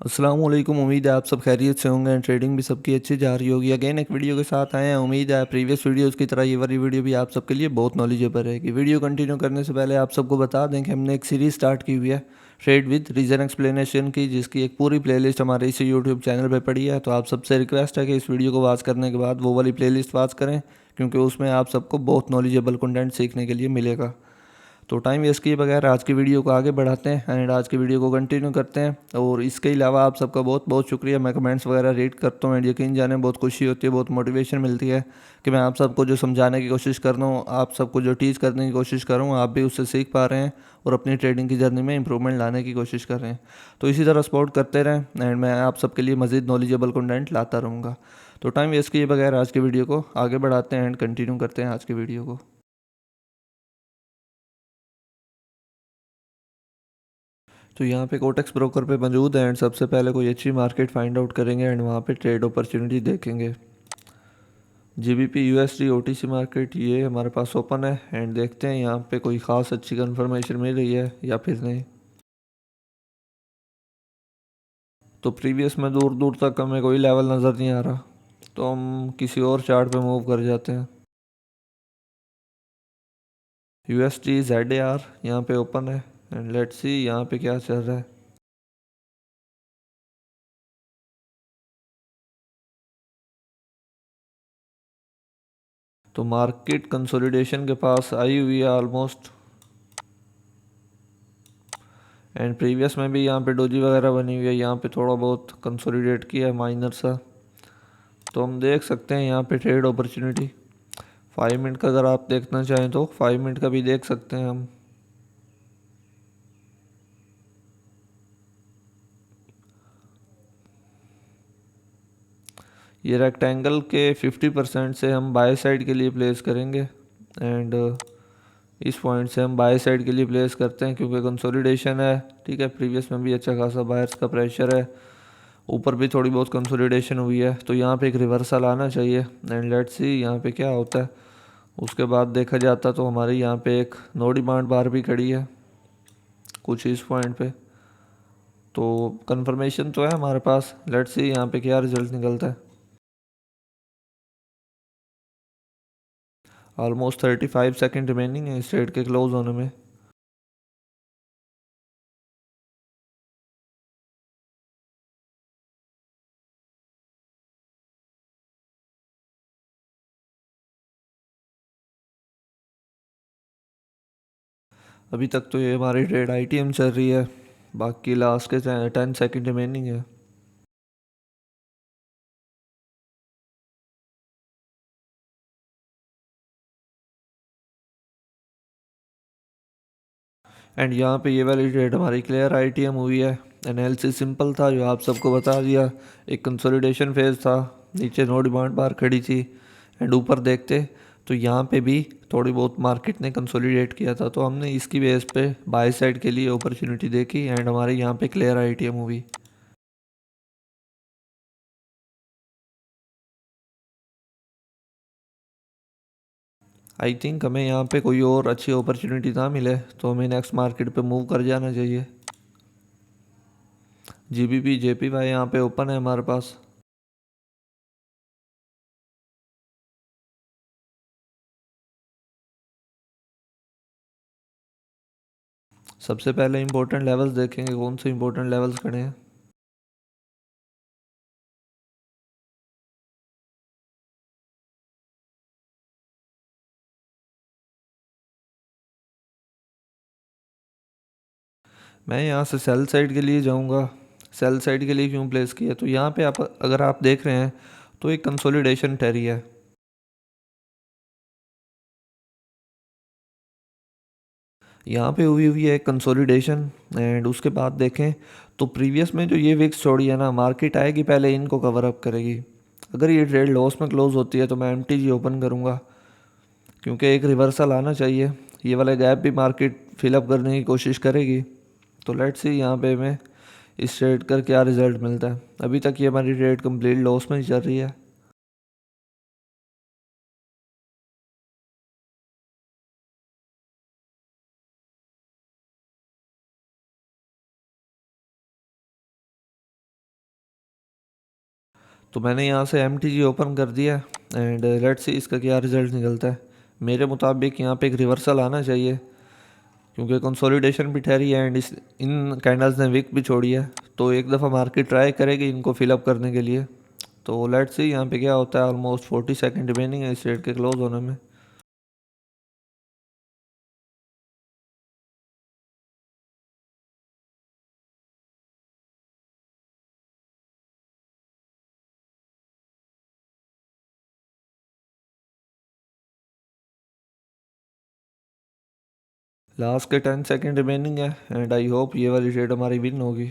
अस्सलाम वालेकुम। उम्मीद है आप सब खैरियत से होंगे एंड ट्रेडिंग भी सबकी अच्छी जा रही होगी। अगेन एक वीडियो के साथ आए हैं। उम्मीद है प्रीवियस वीडियोस की तरह ये वाली वीडियो भी आप सबके लिए बहुत नॉलेजेबल रहेगी। वीडियो कंटिन्यू करने से पहले आप सबको बता दें कि हमने एक सीरीज़ स्टार्ट की हुई है ट्रेड विद रीज़न एक्सप्लेनेशन की, जिसकी एक पूरी प्लेलिस्ट हमारे इसी यूट्यूब चैनल पर पड़ी है। तो आप सबसे रिक्वेस्ट है कि इस वीडियो को वॉच करने के बाद वो वाली प्ले वॉच करें, क्योंकि उसमें आप सबको बहुत नॉलेजेबल कंटेंट सीखने के लिए मिलेगा। तो टाइम वेस्ट किए बगैर आज की वीडियो को आगे बढ़ाते हैं एंड आज की वीडियो को कंटिन्यू करते हैं। और इसके अलावा आप सबका बहुत बहुत शुक्रिया। मैं कमेंट्स वगैरह रीड करता हूँ एंड यकीन जाने बहुत खुशी होती है, बहुत मोटिवेशन मिलती है कि मैं आप सबको जो समझाने की कोशिश कर रहा हूँ, आप सबको जो टीच करने की कोशिश कर रहा हूँ, आप भी उससे सीख पा रहे हैं और अपनी ट्रेडिंग की जर्नी में इंप्रूवमेंट लाने की कोशिश कर रहे हैं। तो इसी तरह सपोर्ट करते रहें एंड मैं आप सबके लिए मज़ीद नॉलेजेबल कंटेंट लाता रहूँगा। तो टाइम वेस्ट किए बगैर आज की वीडियो को आगे बढ़ाते हैं एंड कंटिन्यू करते हैं आज की वीडियो को। तो यहाँ पे कोटेक्स ब्रोकर पे मौजूद है एंड सबसे पहले कोई अच्छी मार्केट फाइंड आउट करेंगे एंड वहाँ पे ट्रेड अपॉर्चुनिटी देखेंगे। जीबीपी यूएसडी ओटीसी मार्केट ये हमारे पास ओपन है एंड देखते हैं यहाँ पे कोई ख़ास अच्छी कंफर्मेशन मिल रही है या फिर नहीं। तो प्रीवियस में दूर दूर तक हमें कोई लेवल नज़र नहीं आ रहा, तो हम किसी और चार्ट पे मूव कर जाते हैं। यूएसडी जेड ए आर यहाँ पे ओपन है एंड लेट्स सी यहाँ पे क्या चल रहा है। तो मार्केट कंसोलिडेशन के पास आई हुई है ऑलमोस्ट, एंड प्रीवियस में भी यहाँ पे डोजी वगैरह बनी हुई है, यहाँ पे थोड़ा बहुत कंसोलिडेट किया है माइनर सा। तो हम देख सकते हैं यहाँ पे ट्रेड अपॉर्चुनिटी 5 मिनट का, अगर आप देखना चाहें तो 5 मिनट का भी देख सकते हैं हम। ये रेक्टेंगल के 50% से हम बाय साइड के लिए प्लेस करेंगे एंड इस पॉइंट से हम बाय साइड के लिए प्लेस करते हैं क्योंकि कंसोलिडेशन है। ठीक है, प्रीवियस में भी अच्छा खासा बायर्स का प्रेशर है, ऊपर भी थोड़ी बहुत कंसोलिडेशन हुई है, तो यहाँ पे एक रिवर्सल आना चाहिए एंड लेट्स सी यहाँ पे क्या होता है। उसके बाद देखा जाता तो हमारे यहाँ पे एक नो डिमांड बार भी खड़ी है कुछ इस पॉइंट पे। तो कंफर्मेशन तो है हमारे पास, लेट्स सी यहाँ पे क्या रिजल्ट निकलता है। ऑलमोस्ट 35 सेकेंड रिमेनिंग है इस ट्रेड के क्लोज होने में। अभी तक तो ये हमारी ट्रेड आईटीएम चल रही है, बाकी लास्ट के 10 सेकेंड रिमेनिंग है। एंड यहाँ पे ये वाली ट्रेड हमारी क्लियर आईटीएम हुई है। एनालिसिस सिंपल था जो आप सबको बता दिया। एक कंसोलिडेशन फेज था, नीचे नो डिमांड बार खड़ी थी एंड ऊपर देखते तो यहाँ पे भी थोड़ी बहुत मार्केट ने कंसोलिडेट किया था, तो हमने इसकी बेस पे बाय साइड के लिए अपॉर्चुनिटी देखी एंड हमारे यहाँ पे क्लियर आईटीएम हुई। आई थिंक हमें यहाँ पे कोई और अच्छी अपॉर्चुनिटी ना मिले तो हमें नेक्स्ट मार्केट पे मूव कर जाना चाहिए। जीबीपी जेपीवाई यहाँ पे ओपन है हमारे पास। सबसे पहले इंपॉर्टेंट लेवल्स देखेंगे, कौन से इंपॉर्टेंट लेवल्स खड़े हैं। मैं यहाँ से सेल साइड के लिए जाऊँगा। सेल साइड के लिए क्यों प्लेस किया, तो यहाँ पे आप अगर आप देख रहे हैं तो एक कंसोलिडेशन टैरी है। यहाँ पे हुई है एक कंसोलिडेशन एंड उसके बाद देखें तो प्रीवियस में जो ये विक्स छोड़ी है ना, मार्केट आएगी पहले इनको कवर अप करेगी। अगर ये ट्रेड लॉस में क्लोज होती है तो मैं एमटीजी ओपन करूँगा, क्योंकि एक रिवर्सल आना चाहिए। ये वाला गैप भी मार्केट फिलअप करने की कोशिश करेगी। तो लेट्स सी यहाँ पे हमें इस ट्रेड का क्या रिजल्ट मिलता है। अभी तक ये हमारी ट्रेड कंप्लीट लॉस में ही चल रही है। तो मैंने यहाँ से MTG ओपन कर दिया एंड लेट्स सी इसका क्या रिजल्ट निकलता है। मेरे मुताबिक यहाँ पे एक रिवर्सल आना चाहिए क्योंकि कंसोलिडेशन भी ठहरी है एंड इस इन कैंडल्स ने विक भी छोड़ी है, तो एक दफ़ा मार्केट ट्राई करेगी इनको फिलअप करने के लिए। तो लेट्स सी यहाँ पे क्या होता है। ऑलमोस्ट 40 सेकंड रिमेनिंग है इस ट्रेड के क्लोज होने में। लास्ट के 10 सेकंड रिमेनिंग है एंड आई होप ये वाली ट्रेड हमारी विन होगी।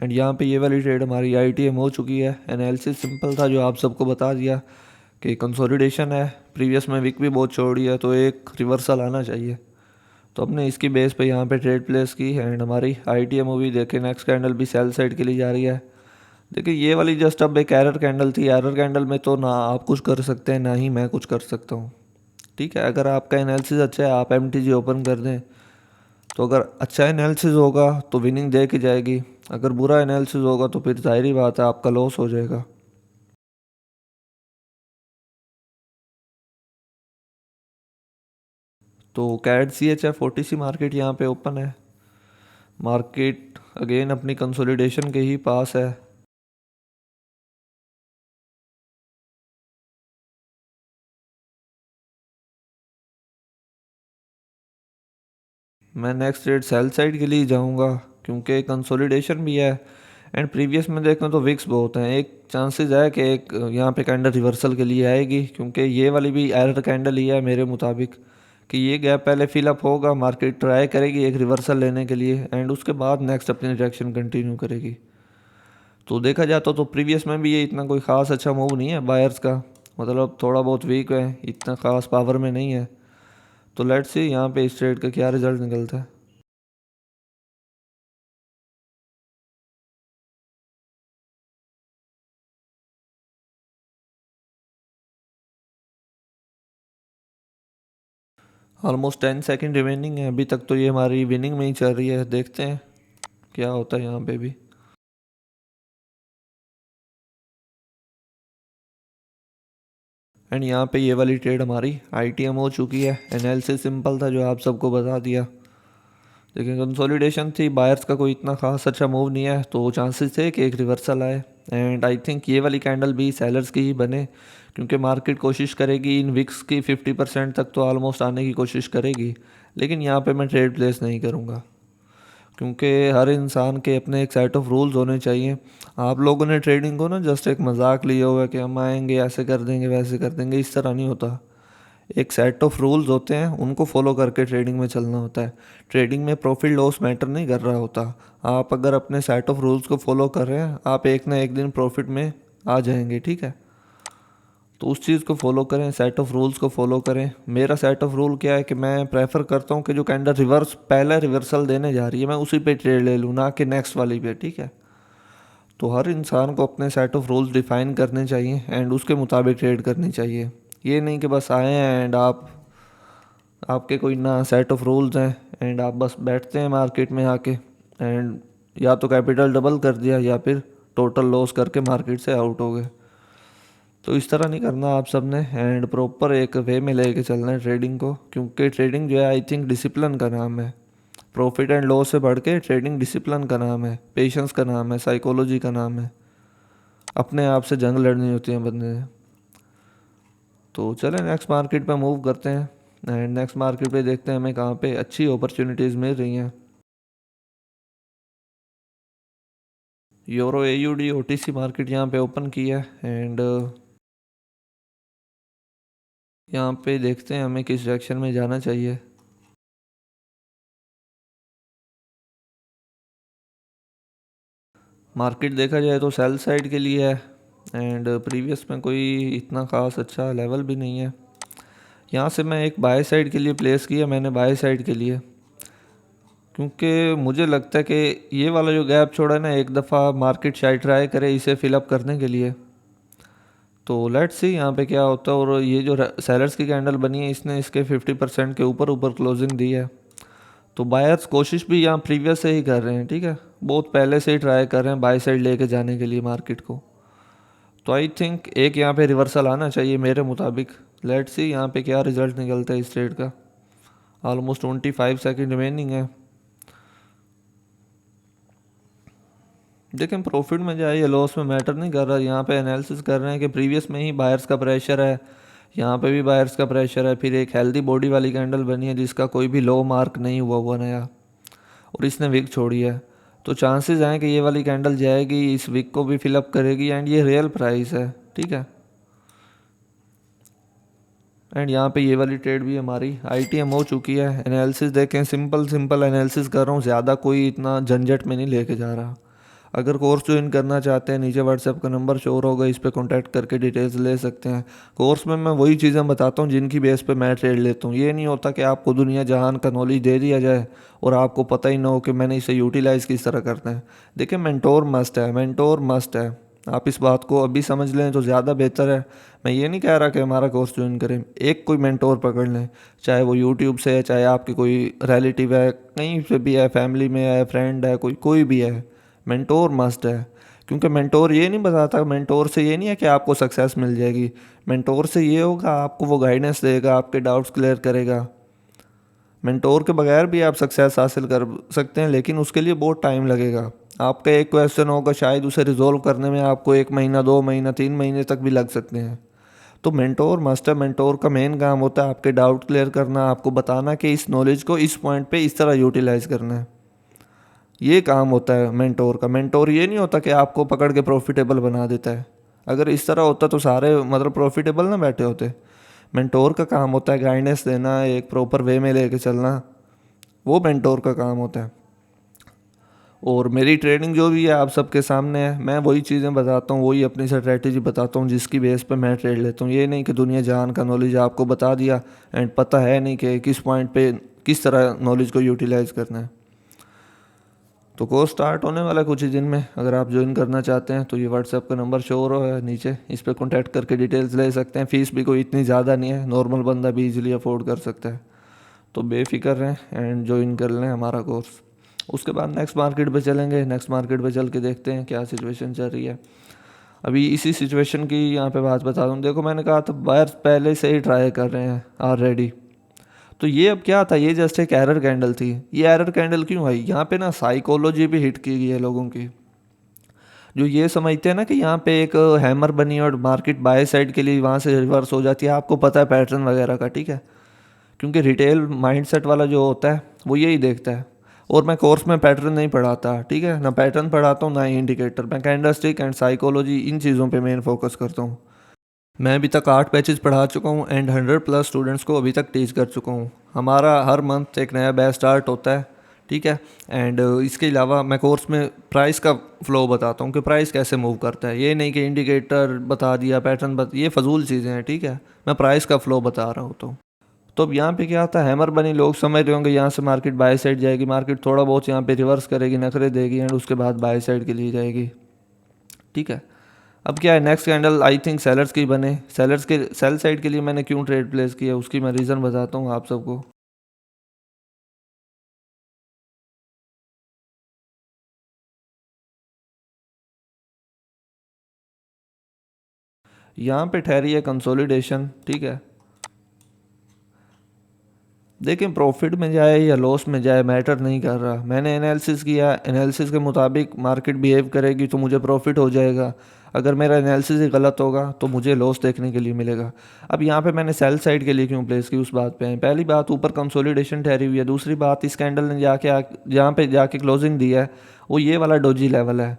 एंड यहाँ पे ये वाली ट्रेड हमारी ITM हो चुकी है। एनालिसिस सिंपल था जो आप सबको बता दिया कि कंसोलिडेशन है, प्रीवियस में विक भी बहुत छोड़ी है, तो एक रिवर्सल आना चाहिए। तो हमने इसकी बेस पे यहाँ पे ट्रेड प्लेस की एंड हमारी ITM भी देखे नेक्स्ट कैंडल भी सेल साइड के लिए जा रही है। देखिए ये वाली जस्ट अब एक एरर कैंडल थी। एरर कैंडल में तो ना आप कुछ कर सकते हैं ना ही मैं कुछ कर सकता हूँ, ठीक है। अगर आपका एनालिसिस अच्छा है आप MTG ओपन कर दें, तो अगर अच्छा एनालिसिस होगा तो विनिंग दे के जाएगी, अगर बुरा एनालिसिस होगा तो फिर जाहिर बात है आपका लॉस हो जाएगा। तो कैट CHF OTC मार्केट यहाँ पे ओपन है। मार्केट अगेन अपनी कंसोलिडेशन के ही पास है। मैं नेक्स्ट ट्रेड सेल साइड के लिए जाऊंगा क्योंकि कंसोलिडेशन भी है एंड प्रीवियस में देखें तो विक्स बहुत हैं। एक चांसेस है कि एक यहाँ पे कैंडल रिवर्सल के लिए आएगी क्योंकि ये वाली भी एरर कैंडल ही है मेरे मुताबिक कि ये गैप पहले फिलअप होगा, मार्केट ट्राई करेगी एक रिवर्सल लेने के लिए एंड उसके बाद नेक्स्ट अपनी डायरेक्शन कंटिन्यू करेगी। तो देखा जाता तो प्रीवियस में भी ये इतना कोई ख़ास अच्छा मूव नहीं है बायर्स का, मतलब थोड़ा बहुत वीक है, इतना ख़ास पावर में नहीं है। तो लेट्स सी यहाँ पे इस ट्रेड का क्या रिजल्ट निकलता है। ऑलमोस्ट 10 सेकंड रिमेनिंग है अभी तक, तो ये हमारी विनिंग में ही चल रही है। देखते हैं क्या होता है यहाँ पे भी। एंड यहाँ पे ये वाली ट्रेड हमारी ITM हो चुकी है। एनालिसिस सिंपल था जो आप सबको बता दिया। लेकिन कंसोलिडेशन थी, बायर्स का कोई इतना खास अच्छा मूव नहीं है, तो चांसेस थे कि एक रिवर्सल आए एंड आई थिंक ये वाली कैंडल भी सेलर्स की ही बने क्योंकि मार्केट कोशिश करेगी इन विक्स की 50% तक तो ऑलमोस्ट आने की कोशिश करेगी। लेकिन यहाँ पे मैं ट्रेड प्लेस नहीं करूँगा क्योंकि हर इंसान के अपने एक सेट ऑफ रूल्स होने चाहिए। आप लोगों ने ट्रेडिंग को ना जस्ट एक मजाक लिया हुआ है कि हम आएंगे ऐसे कर देंगे वैसे कर देंगे, इस तरह नहीं होता। एक सेट ऑफ रूल्स होते हैं, उनको फॉलो करके ट्रेडिंग में चलना होता है। ट्रेडिंग में प्रॉफिट लॉस मैटर नहीं कर रहा होता। आप अगर अपने सेट ऑफ रूल्स को फॉलो कर रहे हैं आप एक ना एक दिन प्रॉफिट में आ जाएंगे, ठीक है। तो उस चीज़ को फॉलो करें, सेट ऑफ रूल्स को फॉलो करें। मेरा सेट ऑफ रूल क्या है कि मैं प्रेफर करता हूँ कि जो कैंडल रिवर्स पहला रिवर्सल देने जा रही है मैं उसी पे ट्रेड ले लूँ, ना कि नेक्स्ट वाली पे, ठीक है। तो हर इंसान को अपने सेट ऑफ रूल्स डिफाइन करने चाहिए एंड उसके मुताबिक ट्रेड करनी चाहिए। ये नहीं कि बस आए हैं एंड आपके कोई ना सेट ऑफ रूल्स हैं एंड आप बस बैठते हैं मार्केट में आके एंड या तो कैपिटल डबल कर दिया या फिर टोटल लॉस करके मार्केट से आउट हो गए। तो इस तरह नहीं करना आप सब ने एंड प्रॉपर एक वे में लेके चलना है ट्रेडिंग को, क्योंकि ट्रेडिंग जो है आई थिंक डिसिप्लिन का नाम है। प्रॉफिट एंड लॉस से बढ़ के ट्रेडिंग डिसिप्लिन का नाम है, पेशेंस का नाम है, साइकोलॉजी का नाम है। अपने आप से जंग लड़नी होती है बंदे ने। तो चलें नेक्स्ट मार्केट पे मूव करते हैं एंड नेक्स्ट मार्केट पे देखते हैं हमें कहाँ पे अच्छी अपॉर्चुनिटीज़ मिल रही हैं। यूरो AUD OTC मार्केट यहाँ पे ओपन की है एंड यहाँ पे देखते हैं हमें किस डायरेक्शन में जाना चाहिए। मार्केट देखा जाए तो सेल साइड के लिए है एंड प्रीवियस में कोई इतना ख़ास अच्छा लेवल भी नहीं है। यहाँ से मैं एक बाय साइड के लिए प्लेस किया मैंने, बाय साइड के लिए, क्योंकि मुझे लगता है कि ये वाला जो गैप छोड़ा है ना, एक दफ़ा मार्केट शायद ट्राई करे इसे फिलअप करने के लिए। तो लेट्स सी यहाँ पे क्या होता है। और ये जो सेलर्स की कैंडल बनी है इसने इसके 50% के ऊपर ऊपर क्लोजिंग दी है, तो बायर्स कोशिश भी यहाँ प्रीवियस से ही कर रहे हैं, ठीक है, बहुत पहले से ही ट्राई कर रहे हैं बाय साइड लेके जाने के लिए मार्केट को। तो आई थिंक एक यहाँ पे रिवर्सल आना चाहिए मेरे मुताबिक। लेट्स सी यहाँ पे क्या रिजल्ट निकलता है इस ट्रेड का। ऑलमोस्ट 25 सेकंड रिमेनिंग है। देखें प्रॉफिट में जाए या लॉस में मैटर नहीं कर रहा। यहाँ पे एनालिसिस कर रहे हैं कि प्रीवियस में ही बायर्स का प्रेशर है, यहाँ पे भी बायर्स का प्रेशर है, फिर एक हेल्दी बॉडी वाली कैंडल बनी है जिसका कोई भी लो मार्क नहीं हुआ नया, और इसने विक छोड़ी है। तो चांसेस हैं कि ये वाली कैंडल जाएगी, इस विक को भी फिलअप करेगी, एंड ये रियल प्राइस है, ठीक है। एंड यहाँ पे ये वाली ट्रेड भी हमारी आईटीएम हो चुकी है। एनालिसिस देखें, सिंपल एनालिसिस कर रहा हूँ, ज़्यादा कोई इतना झंझट में नहीं लेके जा रहा। अगर कोर्स ज्वाइन करना चाहते हैं, नीचे व्हाट्सएप का नंबर शो होगा, इस पर कॉन्टैक्ट करके डिटेल्स ले सकते हैं। कोर्स में मैं वही चीज़ें बताता हूँ जिनकी बेस पे मैं ट्रेड लेता हूँ। ये नहीं होता कि आपको दुनिया जहान का नॉलेज दे दिया जाए और आपको पता ही ना हो कि मैंने इसे यूटिलाइज़ किस तरह करना है। देखिए मेंटोर मस्ट है। आप इस बात को अभी समझ लें तो ज़्यादा बेहतर है। मैं ये नहीं कह रहा कि हमारा कोर्स ज्वाइन करें, एक कोई मेंटोर पकड़ लें, चाहे वो यूट्यूब से है, चाहे आपके कोई रिलेटिव है, कहीं से भी है, फैमिली में है, फ्रेंड है, कोई भी है, मेंटोर मस्ट है। क्योंकि मेंटोर ये नहीं बताता, मेंटोर से ये नहीं है कि आपको सक्सेस मिल जाएगी। मेंटोर से ये होगा आपको वो गाइडेंस देगा, आपके डाउट्स क्लियर करेगा। मेंटोर के बगैर भी आप सक्सेस हासिल कर सकते हैं, लेकिन उसके लिए बहुत टाइम लगेगा। आपका एक क्वेश्चन होगा, शायद उसे रिजोल्व करने में आपको 1 महीना, 2 महीना, 3 महीने तक भी लग सकते हैं। तो मेंटोर मस्ट है। मेंटोर का मेन काम होता है आपके डाउट क्लियर करना, आपको बताना कि इस नॉलेज को इस पॉइंट पे इस तरह यूटिलाइज करना है। ये काम होता है मेंटोर का। मेंटोर ये नहीं होता कि आपको पकड़ के प्रॉफिटेबल बना देता है। अगर इस तरह होता तो सारे मतलब प्रॉफिटेबल ना बैठे होते। मेंटोर का काम होता है गाइडेंस देना, एक प्रॉपर वे में लेके चलना, वो मेंटोर का काम होता है। और मेरी ट्रेडिंग जो भी है आप सबके सामने है, मैं वही चीज़ें बताता हूँ, वही अपनी स्ट्रेटेजी बताता हूँ जिसकी बेस पे मैं ट्रेड लेता हूँ। ये नहीं कि दुनिया जहान का नॉलेज आपको बता दिया एंड पता है नहीं कि किस पॉइंट पे किस तरह नॉलेज को यूटिलाइज करना है। तो कोर्स स्टार्ट होने वाला है कुछ ही दिन में। अगर आप ज्वाइन करना चाहते हैं तो ये व्हाट्सएप का नंबर शो हो रहा है नीचे, इस पर कॉन्टैक्ट करके डिटेल्स ले सकते हैं। फ़ीस भी कोई इतनी ज़्यादा नहीं है, नॉर्मल बंदा भी इजीली अफोर्ड कर सकता है। तो बेफिक्र रहें एंड ज्वाइन कर लें हमारा कोर्स। उसके बाद नेक्स्ट मार्केट पे चलेंगे। नेक्स्ट मार्केट पे चल के देखते हैं क्या सिचुएशन चल रही है। अभी इसी सिचुएशन की यहाँ पे बात बता दूँ। देखो मैंने कहा था बायर्स पहले से ही ट्राई कर रहे हैं ऑलरेडी। तो ये अब क्या था, ये जस्ट एक एरर कैंडल थी। ये एरर कैंडल क्यों आई? यहाँ पे ना साइकोलॉजी भी हिट की गई है लोगों की, जो ये समझते हैं ना कि यहाँ पे एक हैमर बनी और मार्केट बाय साइड के लिए वहाँ से रिवर्स हो जाती है। आपको पता है पैटर्न वगैरह का, ठीक है, क्योंकि रिटेल माइंडसेट वाला जो होता है वो यही देखता है। और मैं कोर्स में पैटर्न नहीं पढ़ाता, ठीक है, ना पैटर्न पढ़ाता हूँ ना ही इंडिकेटर। मैं कैंडलस्टिक एंड साइकोलॉजी इन चीज़ों पे मेन फोकस करता हूँ। मैं अभी तक 8 बैचेस पढ़ा चुका हूँ एंड 100+ स्टूडेंट्स को अभी तक टीच कर चुका हूँ। हमारा हर मंथ एक नया बैच स्टार्ट होता है, ठीक है। एंड इसके अलावा मैं कोर्स में प्राइस का फ्लो बताता हूँ कि प्राइस कैसे मूव करता है। ये नहीं कि इंडिकेटर बता दिया, पैटर्न ये फजूल चीज़ें हैं, ठीक है। मैं प्राइस का फ्लो बता रहा हूँ। तो अब यहाँ पे क्या आता है, हैमर बनी, लोग समझ रहे होंगे यहाँ से मार्केट बाय साइड जाएगी। मार्केट थोड़ा बहुत यहाँ पे रिवर्स करेगी, नखरे देगी एंड उसके बाद बाय साइड के लिए जाएगी, ठीक है। अब क्या है, next candle I think sellers की बने। सेलर्स के सेल साइड के लिए मैंने क्यों ट्रेड प्लेस किया उसकी मैं रीज़न बताता हूँ आप सबको। यहाँ पे ठहरी है कंसोलिडेशन, ठीक है। देखें प्रॉफिट में जाए या लॉस में जाए मैटर नहीं कर रहा। मैंने एनालिसिस किया, एनालिसिस के मुताबिक मार्केट बिहेव करेगी तो मुझे प्रॉफिट हो जाएगा। अगर मेरा एनालिसिस ही गलत होगा तो मुझे लॉस देखने के लिए मिलेगा। अब यहाँ पे मैंने सेल साइड के लिए क्यों प्लेस की उस बात पे आए। पहली बात, ऊपर कंसोलिडेशन ठहरी हुई है। दूसरी बात, इस कैंडल ने जहाँ पे जाके क्लोजिंग दी है वो ये वाला डोजी लेवल है।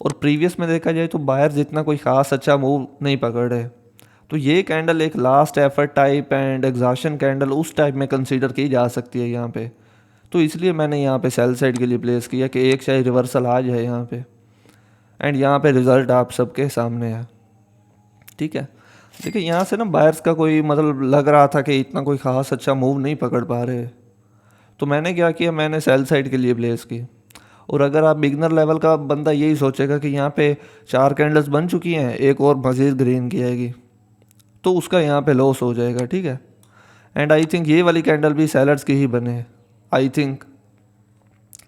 और प्रीवियस में देखा जाए तो बायर जितना कोई ख़ास अच्छा मूव नहीं पकड़ रहे। तो ये कैंडल एक last effort type and exhaustion candle उस टाइप में कंसीडर की जा सकती है यहाँ पे। तो इसलिए मैंने यहाँ पे सेल साइड के लिए प्लेस किया कि एक शायद रिवर्सल आ जाए यहाँ पे। एंड यहाँ पे रिजल्ट आप सबके सामने है, ठीक है। देखिए यहाँ से ना बायर्स का कोई मतलब लग रहा था कि इतना कोई ख़ास अच्छा मूव नहीं पकड़ पा रहे। तो मैंने क्या किया, मैंने सेल साइड के लिए प्लेस की। और अगर आप बिगनर लेवल का बंदा यही सोचेगा कि यहाँ पे 4 कैंडल्स बन चुकी हैं, एक और मज़ीद ग्रीन की आएगी, तो उसका यहाँ पे लॉस हो जाएगा, ठीक है। एंड आई थिंक ये वाली कैंडल भी सेलर्स की ही बने, आई थिंक।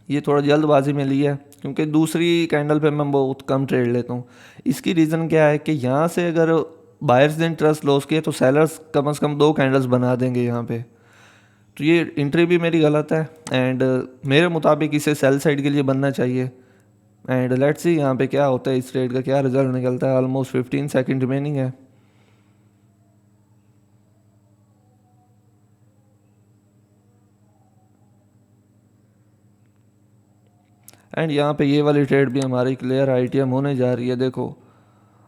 ये थोड़ा जल्दबाजी में लिया है क्योंकि दूसरी कैंडल पे मैं बहुत कम ट्रेड लेता हूँ। इसकी रीज़न क्या है कि यहाँ से अगर बायर्स ने इंटरेस्ट लॉस किया तो सेलर्स कम से कम 2 कैंडल्स बना देंगे यहाँ पे। तो ये एंट्री भी मेरी गलत है एंड मेरे मुताबिक इसे सेल साइड के लिए बनना चाहिए। एंड लेट्स सी यहाँ पे क्या होता है, इस ट्रेड का क्या रिजल्ट निकलता है। ऑलमोस्ट 15 सेकंड रिमेनिंग है। एंड यहाँ पे ये वाली ट्रेड भी हमारी क्लियर आईटीएम होने जा रही है। देखो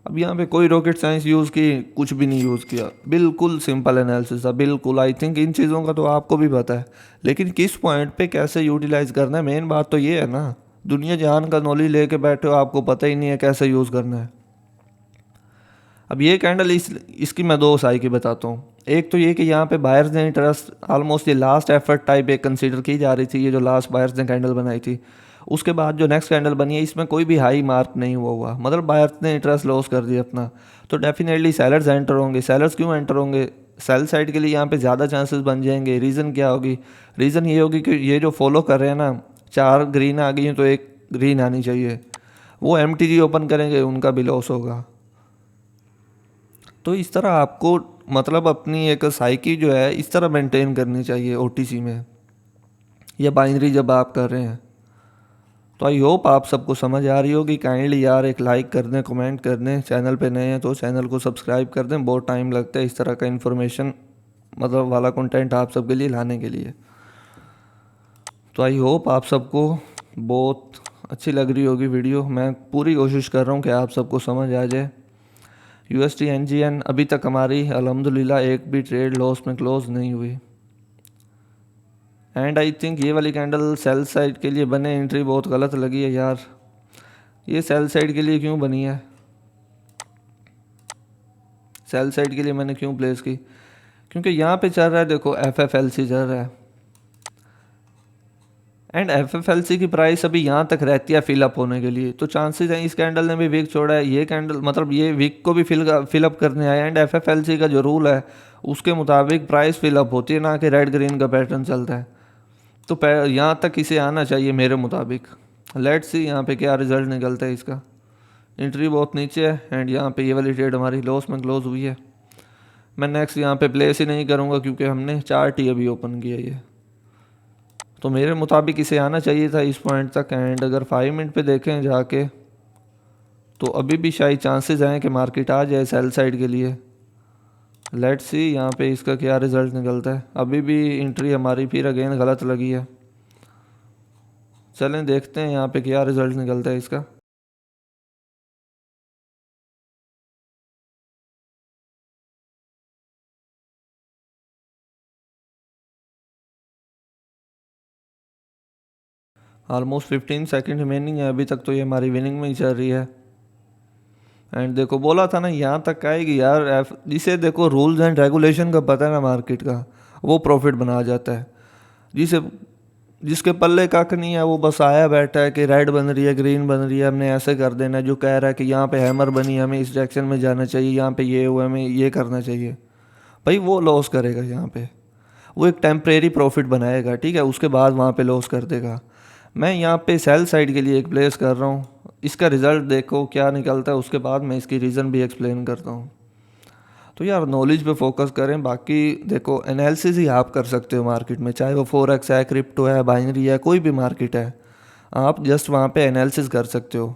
अब यहाँ पे कोई रॉकेट साइंस यूज़ की, कुछ भी नहीं यूज़ किया, बिल्कुल सिंपल एनालिसिस था, बिल्कुल। आई थिंक इन चीज़ों का तो आपको भी पता है, लेकिन किस पॉइंट पे कैसे यूटिलाइज करना है, मेन बात तो ये है ना। दुनिया जहान का नॉलेज लेके बैठे हो, आपको पता ही नहीं है कैसे यूज़ करना है। अब ये कैंडल इसकी मैं 2 साइड की बताता हूँ। एक तो ये कि यहाँ पे बायर्स ने इंटरेस्ट, ऑलमोस्ट ये लास्ट एफर्ट टाइप एक कंसीडर की जा रही थी, ये जो लास्ट बायर्स ने कैंडल बनाई थी। उसके बाद जो नेक्स्ट कैंडल बनी है इसमें कोई भी हाई मार्क नहीं हुआ, मतलब बायर्स ने इंटरेस्ट लॉस कर दिया अपना। तो डेफिनेटली सेलर्स एंटर होंगे। सेलर्स क्यों एंटर होंगे? सेल साइड के लिए यहाँ पे ज़्यादा चांसेस बन जाएंगे। रीज़न क्या होगी? रीज़न ये होगी कि ये जो फॉलो कर रहे हैं ना, 4 ग्रीन आ गई हैं तो 1 ग्रीन आनी चाहिए, वो एमटीजी ओपन करेंगे, उनका भी लॉस होगा। तो इस तरह आपको मतलब अपनी एक साइकी जो है इस तरह मेंटेन करनी चाहिए ओटीसी में या बाइनरी जब आप कर रहे हैं। तो आई होप आप सबको समझ आ रही होगी। काइंडली यार एक लाइक कर दें, कमेंट कर दें, चैनल पे नए हैं तो चैनल को सब्सक्राइब कर दें। बहुत टाइम लगता है इस तरह का इन्फॉर्मेशन मतलब वाला कंटेंट आप सबके लिए लाने के लिए। तो आई होप आप सबको बहुत अच्छी लग रही होगी वीडियो। मैं पूरी कोशिश कर रहा हूँ कि आप सबको समझ आ जाए। यूएसटी एनजीएन अभी तक हमारी अल्हम्दुलिल्लाह एक भी ट्रेड लॉस में क्लोज नहीं हुई। एंड आई थिंक ये वाली कैंडल सेल साइड के लिए बने, एंट्री बहुत गलत लगी है यार। ये सेल साइड के लिए क्यों बनी है? सेल साइड के लिए मैंने क्यों प्लेस की? क्योंकि यहाँ पे चल रहा है, देखो एफएफएलसी चल रहा है एंड एफएफएलसी की प्राइस अभी यहाँ तक रहती है फिलअप होने के लिए। तो चांसेस हैं इस कैंडल ने भी वीक छोड़ा है, ये कैंडल मतलब ये वीक को भी फिलअप करने आया। एंड एफएफएलसी का जो रूल है उसके मुताबिक प्राइस फिलअप होती है, ना कि रेड ग्रीन का पैटर्न चलता है। तो यहाँ तक इसे आना चाहिए मेरे मुताबिक। लेट्स सी यहाँ पे क्या रिजल्ट निकलता है इसका। एंट्री बहुत नीचे है एंड यहाँ पे ये वाली ट्रेड हमारी लॉस में क्लोज हुई है। मैं नेक्स्ट यहाँ पे प्लेस ही नहीं करूँगा क्योंकि हमने 4 टी अभी ओपन किया ये। तो मेरे मुताबिक इसे आना चाहिए था इस पॉइंट तक। एंड अगर 5 मिनट पे देखें जाके तो अभी भी शायद चांसेस हैं कि मार्केट आ जाए सेल साइड के लिए। लेट्स सी यहाँ पे इसका क्या रिज़ल्ट निकलता है। अभी भी एंट्री हमारी फिर अगेन गलत लगी है। चलें देखते हैं यहाँ पे क्या रिज़ल्ट निकलता है इसका। ऑलमोस्ट 15 सेकंड रिमेनिंग है अभी तक, तो ये हमारी विनिंग में ही चल रही है। एंड देखो बोला था ना यहाँ तक आएगी यार। जिसे देखो रूल्स एंड रेगुलेशन का पता है ना मार्केट का, वो प्रॉफिट बना जाता है। जिसे जिसके पल्ले कख नहीं है वो बस आया बैठा है कि रेड बन रही है, ग्रीन बन रही है, हमने ऐसे कर देना है। जो कह रहा है कि यहाँ पे हैमर बनी है, हमें इस डायरेक्शन में जाना चाहिए, यहाँ पे ये हुआ, हमें ये करना चाहिए, भाई वो लॉस करेगा यहाँ पे। वो एक टेम्परेरी प्रॉफिट बनाएगा, ठीक है, उसके बाद वहाँ पे लॉस कर देगा। मैं यहाँ पे सेल साइड के लिए एक प्लेस कर रहा हूँ। इसका रिज़ल्ट देखो क्या निकलता है, उसके बाद मैं इसकी रीज़न भी एक्सप्लेन करता हूँ। तो यार नॉलेज पे फोकस करें। बाकी देखो एनालिसिस ही आप कर सकते हो मार्केट में, चाहे वो फॉरेक्स है, क्रिप्टो है, बाइनरी है, कोई भी मार्केट है, आप जस्ट वहाँ पे एनालिसिस कर सकते हो।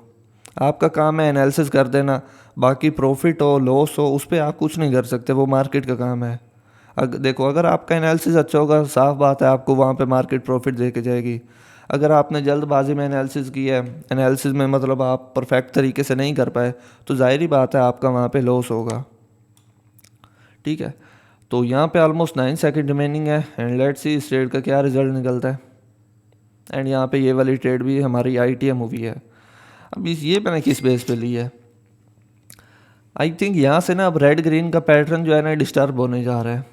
आपका काम है एनालिसिस कर देना। बाकी प्रॉफिट हो लॉस हो उस पर आप कुछ नहीं कर सकते, वो मार्केट का काम है। देखो अगर आपका एनालिसिस अच्छा होगा, साफ बात है आपको वहाँ पे मार्केट प्रॉफिट दे के जाएगी। अगर आपने जल्दबाजी में एनालिसिस किया है, एनालिसिस में मतलब आप परफेक्ट तरीके से नहीं कर पाए, तो जाहिर ही बात है आपका वहाँ पे लॉस होगा, ठीक है। तो यहाँ पे ऑलमोस्ट 9 सेकंड रिमेनिंग है एंड लेट्स सी इस ट्रेड का क्या रिजल्ट निकलता है। एंड यहाँ पे ये वाली ट्रेड भी हमारी आईटीएम हुई है। अब ये मैंने किस बेस पे ली है? आई थिंक यहाँ से ना अब रेड ग्रीन का पैटर्न जो है ना डिस्टर्ब होने जा रहा है।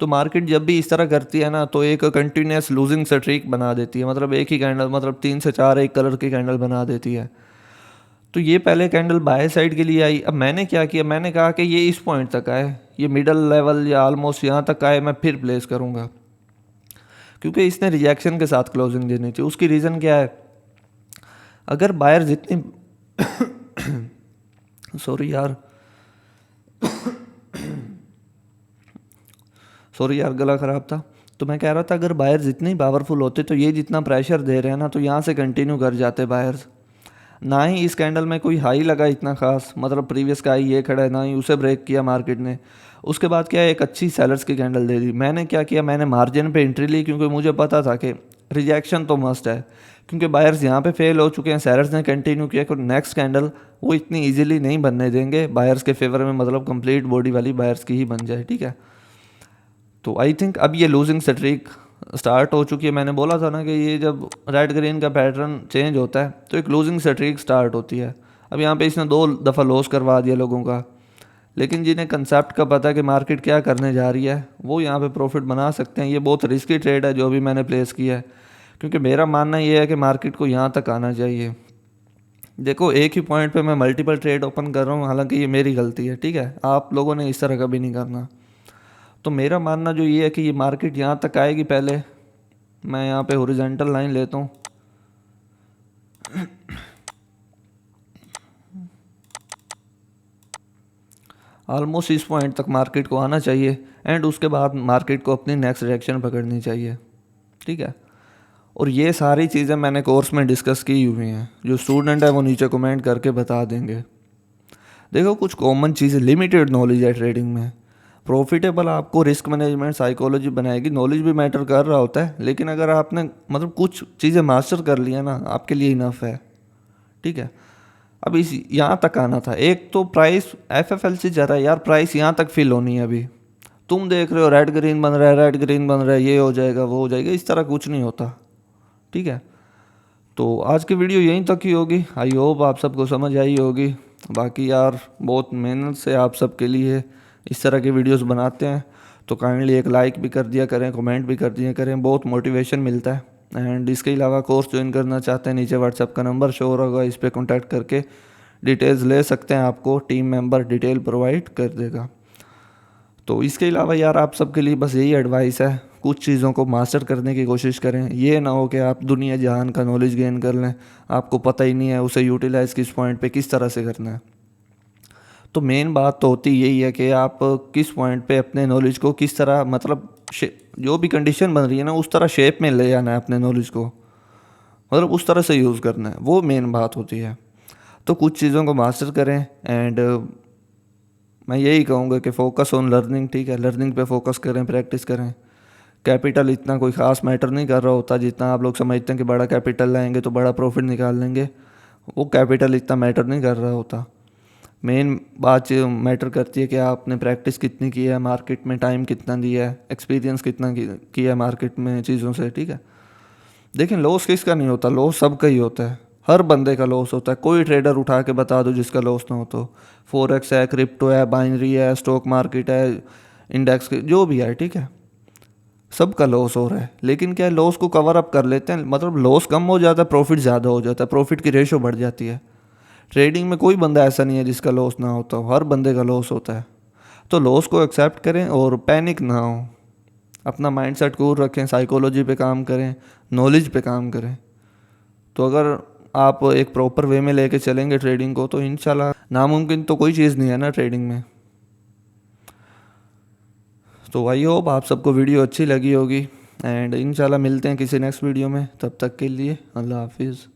तो मार्केट जब भी इस तरह करती है ना तो एक कंटिन्यूस लूजिंग स्ट्रीक बना देती है, मतलब एक ही कैंडल मतलब 3 से 4 एक कलर की कैंडल बना देती है। तो ये पहले कैंडल बाय साइड के लिए आई। अब मैंने क्या किया, मैंने कहा कि ये इस पॉइंट तक आए, ये मिडल लेवल या ऑलमोस्ट यहाँ तक आए, मैं फिर प्लेस करूँगा। क्योंकि इसने रिजेक्शन के साथ क्लोजिंग देनी चाहिए। उसकी रीज़न क्या है, अगर बायर जितनी सॉरी यार गला ख़राब था। तो मैं कह रहा था अगर बायर्स इतने पावरफुल होते तो ये जितना प्रेशर दे रहे हैं ना, तो यहाँ से कंटिन्यू कर जाते बायर्स। ना ही इस कैंडल में कोई हाई लगा इतना खास, मतलब प्रीवियस का हाई ये खड़ा है, ना ही उसे ब्रेक किया मार्केट ने। उसके बाद क्या है, एक अच्छी सेलर्स की कैंडल दे दी। मैंने क्या किया, मैंने मार्जिन पे एंट्री ली, क्योंकि मुझे पता था कि रिजेक्शन तो मस्ट है, क्योंकि बायर्स यहाँ पे फेल हो चुके हैं। सेलर्स ने कंटिन्यू किया कि नेक्स्ट कैंडल वो इतनी इजीली नहीं बनने देंगे बायर्स के फेवर में, मतलब कंप्लीट बॉडी वाली बायर्स की ही बन जाए, ठीक है। तो आई थिंक अब ये लूजिंग स्ट्रीक स्टार्ट हो चुकी है। मैंने बोला था ना कि ये जब रेड ग्रीन का पैटर्न चेंज होता है तो एक लूजिंग स्ट्रीक स्टार्ट होती है। अब यहाँ पे इसने 2 दफ़ा लॉस करवा दिया लोगों का, लेकिन जिन्हें कंसेप्ट का पता है कि मार्केट क्या करने जा रही है, वो यहाँ पे प्रॉफिट बना सकते हैं। ये बहुत रिस्की ट्रेड है जो भी मैंने प्लेस किया है, क्योंकि मेरा मानना ये है कि मार्केट को यहाँ तक आना चाहिए। देखो एक ही पॉइंट पे मैं मल्टीपल ट्रेड ओपन कर रहा हूँ, हालांकि ये मेरी गलती है, ठीक है। आप लोगों ने इस तरह कभी नहीं करना। तो मेरा मानना जो ये है कि ये मार्केट यहाँ तक आएगी। पहले मैं यहाँ पे हॉरिजॉन्टल लाइन लेता हूँ, ऑलमोस्ट इस पॉइंट तक मार्केट को आना चाहिए, एंड उसके बाद मार्केट को अपनी नेक्स्ट डायरेक्शन पकड़नी चाहिए, ठीक है। और ये सारी चीज़ें मैंने कोर्स में डिस्कस की हुई हैं, जो स्टूडेंट है वो नीचे कमेंट करके बता देंगे। देखो कुछ कॉमन चीज़ें, लिमिटेड नॉलेज है ट्रेडिंग में। प्रॉफिटेबल आपको रिस्क मैनेजमेंट साइकोलॉजी बनाएगी। नॉलेज भी मैटर कर रहा होता है, लेकिन अगर आपने मतलब कुछ चीज़ें मास्टर कर लिया ना, आपके लिए इनफ है, ठीक है। अब इस यहाँ तक आना था। एक तो प्राइस FFL से ज़्यादा यार, प्राइस यहाँ तक फिल होनी है। अभी तुम देख रहे हो रेड ग्रीन बन रहा है, रेड ग्रीन बन रहा है, ये हो जाएगा वो हो जाएगा, इस तरह कुछ नहीं होता, ठीक है। तो आज की वीडियो यहीं तक ही होगी। आई होप आप सबको समझ आई होगी। बाकी यार बहुत मेहनत से आप सबके लिए इस तरह की वीडियोस बनाते हैं, तो काइंडली एक लाइक भी कर दिया करें, कमेंट भी कर दिया करें, बहुत मोटिवेशन मिलता है। एंड इसके अलावा कोर्स ज्वाइन करना चाहते हैं, नीचे व्हाट्सएप का नंबर शो होगा, इस पर कॉन्टैक्ट करके डिटेल्स ले सकते हैं। आपको टीम मेंबर डिटेल प्रोवाइड कर देगा। तो इसके अलावा यार आप सबके लिए बस यही एडवाइस है, कुछ चीज़ों को मास्टर करने की कोशिश करें। ये ना हो कि आप दुनिया जहान का नॉलेज गेन कर लें, आपको पता ही नहीं है उसे यूटिलाइज़ किस पॉइंट पे किस तरह से करना है। तो मेन बात तो होती यही है कि आप किस पॉइंट पे अपने नॉलेज को किस तरह, मतलब जो भी कंडीशन बन रही है ना, उस तरह शेप में ले आना है अपने नॉलेज को, मतलब उस तरह से यूज़ करना है, वो मेन बात होती है। तो कुछ चीज़ों को मास्टर करें। एंड मैं यही कहूँगा कि फोकस ऑन लर्निंग, ठीक है। लर्निंग पे फोकस करें, प्रैक्टिस करें। कैपिटल इतना कोई ख़ास मैटर नहीं कर रहा होता जितना आप लोग समझते हैं कि बड़ा कैपिटल लाएंगे तो बड़ा प्रॉफिट निकाल लेंगे। वो कैपिटल इतना मैटर नहीं कर रहा होता। मेन बात मैटर करती है कि आपने प्रैक्टिस कितनी की है, मार्केट में टाइम कितना दिया है, एक्सपीरियंस कितना किया है मार्केट में चीज़ों से, ठीक है। देखिए लॉस किसका नहीं होता, लॉस सबका ही होता है, हर बंदे का लॉस होता है। कोई ट्रेडर उठा के बता दो जिसका लॉस ना हो। तो फॉरेक्स है, क्रिप्टो है, बाइनरी है, स्टॉक मार्केट है, इंडेक्स के जो भी है, ठीक है, सबका लॉस हो रहा है। लेकिन क्या है, लॉस को कवर अप कर लेते हैं, मतलब लॉस कम हो जाता है, प्रॉफिट ज़्यादा हो जाता है, प्रॉफिट की रेशो बढ़ जाती है। ट्रेडिंग में कोई बंदा ऐसा नहीं है जिसका लॉस ना होता हो, हर बंदे का लॉस होता है। तो लॉस को एक्सेप्ट करें और पैनिक ना हो, अपना माइंडसेट कूल रखें, साइकोलॉजी पे काम करें, नॉलेज पे काम करें। तो अगर आप एक प्रॉपर वे में लेके चलेंगे ट्रेडिंग को, तो इंशाल्लाह नामुमकिन तो कोई चीज़ नहीं है ना ट्रेडिंग में। तो आई होप आप सबको वीडियो अच्छी लगी होगी, एंड इंशाल्लाह मिलते हैं किसी नेक्स्ट वीडियो में। तब तक के लिए अल्लाह हाफिज़।